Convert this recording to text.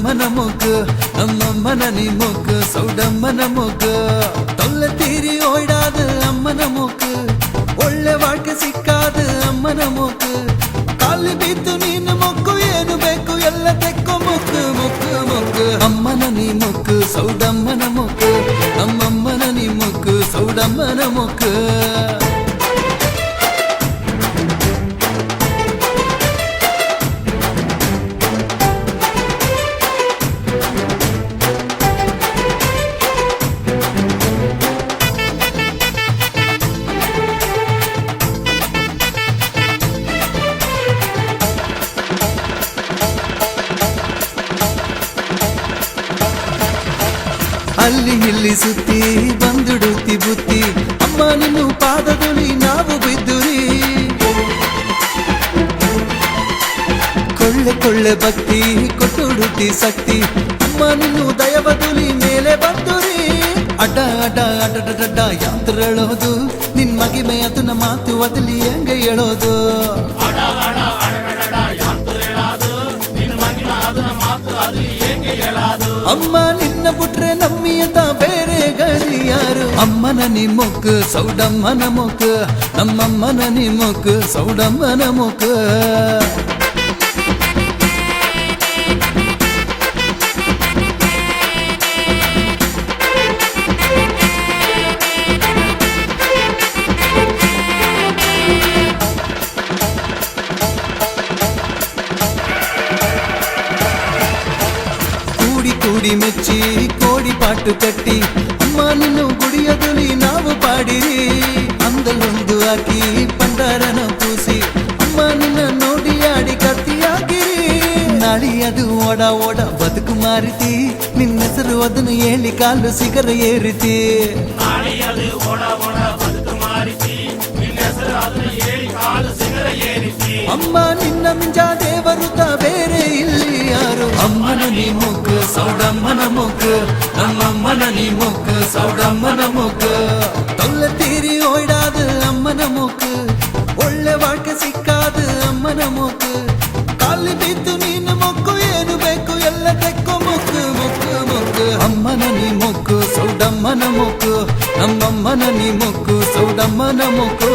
ಸೌಡಮ್ಮನ ಮುಗ್ಗು ನಮ್ಮಮ್ಮನ ನೀ ಮುಗ್ಗು ಸೌಡಮ್ಮನ ಮುಗ್ಗು ತೊಲ್ಲ ತೀರಿ ಓಯ್ಡಾದ ಅಮ್ಮನ ಮುಗ್ಗು ಒಳ್ಳೆ ವಾಳ್ಕೆ ಸಿಕ್ಕಾದ ಅಮ್ಮನ ಮುಗ್ಗು ಕಾಲಿ ಬಿದ್ದು ನೀನು ಮುಗ್ಗು ಏನು ಬೇಕು ಎಲ್ಲ ತೆಕ್ಕೋ ಮುಗ್ಗು ಮುಗ್ಗು ಮುಗ್ಗು ಅಮ್ಮನ ನೀ ಮುಗ್ಗು ಸೌಡಮ್ಮನ ಮುಗ್ಗು ನಮ್ಮಮ್ಮನ ನೀ ಮುಗ್ಗು ಸೌಡಮ್ಮನ ಮುಗ್ಗು ಅಲ್ಲಿ ಇಲ್ಲಿ ಸುತ್ತಿ ಬಂದುಡುತ್ತಿ ಬುತ್ತಿ ಅಮ್ಮ ನಿನ್ನು ಪಾದದುಲಿ ನಾವು ಬಿದ್ದುರಿ ಕೊಳ್ಳೆ ಕೊಳ್ಳೆ ಭಕ್ತಿ ಕೊಟ್ಟುಡುತ್ತಿ ಶಕ್ತಿ ಅಮ್ಮ ನಿನ್ನು ದಯವದುಲಿ ಮೇಲೆ ಬಂದುರಿ ಅಡ್ಡ ಅಡ್ಡ ಅಡ್ಡ ಯಾಂತ್ರ ಹೇಳೋದು ನಿನ್ ಮಗಿಮೆ ಅದನ್ನ ಮಾತು ಅದಲಿ ಹೆಂಗೆ ಹೇಳೋದು ಅಮ್ಮ ನಿನ್ನ ಬಿಟ್ರೆ ನಮ್ಮಿಯತ ಬೇರೆ ಗಣಿ ಯಾರು ಅಮ್ಮನ ನೀ ಮುಗ್ಗು ಸೌಡಮ್ಮನ ಮುಗ್ಗು ನಮ್ಮಮ್ಮನ ನೀ ಮುಗ್ಗು ಸೌಡಮ್ಮನ ಮುಗ್ಗು ಕೂಡಿ ಮೆಚ್ಚಿ ಕೋಡಿ ಪಾಟು ಕಟ್ಟಿ ಅಮ್ಮ ನಿನ್ನು ಗುಡಿಯದುಲಿ ನಾವು ಪಾಡಿರಿ ಅಂದಲೊಂದು ಹಾಕಿ ಪಂಡಾರನ ಪೂಸಿ ಅಮ್ಮ ನಿನ್ನ ನೋಡಿ ಆಡಿ ಕತ್ತಿಯಾಗಿರಿ ನಾಳಿ ಅದು ಓಡ ಓಡ ಬದುಕು ಮಾರಿತಿ ನಿನ್ನ ಹೆಸರು ಅದನ್ನು ಹೇಳಿ ಕಾಲು ಸಿಗರ ಏರಿತಿ ಅಮ್ಮ ನಿನ್ನ ಮಿಂಜ ದೇವರುತ ಬೇರೆ ಇಲ್ಲಿ ಯಾರು ಅಮ್ಮನ ನೀ ಮುಗ್ಗು ಸೌಡಮ್ಮನ ಮುಗ್ಗು ನಮ್ಮಮ್ಮನ ನೀ ಮುಗ್ಗು ಸೌಡಮ್ಮನ ಮುಗ್ಗು ತೊಲ್ಲ ತೀರಿ ಓಯ್ಡಾದ ಅಮ್ಮನ ಮುಗ್ಗು ಒಳ್ಳೆ ವಾಳ್ಕೆ ಸಿಕ್ಕಾದ ಅಮ್ಮನ ಮುಗ್ಗು ಕಾಲಿ ಬಿದ್ದು ನೀನು ಮುಗ್ಗು ಏನು ಬೇಕು ಎಲ್ಲ ತೆಕ್ಕೋ ಮುಗ್ಗು ಮುಗ್ಗು ಮುಗ್ಗು ಅಮ್ಮನ ನೀ ಮುಗ್ಗು ಸೌಡಮ್ಮನ ಮುಗ್ಗು ನಮ್ಮಮ್ಮನ ನೀ ಮುಗ್ಗು ಸೌಡಮ್ಮನ ಮುಗ್ಗು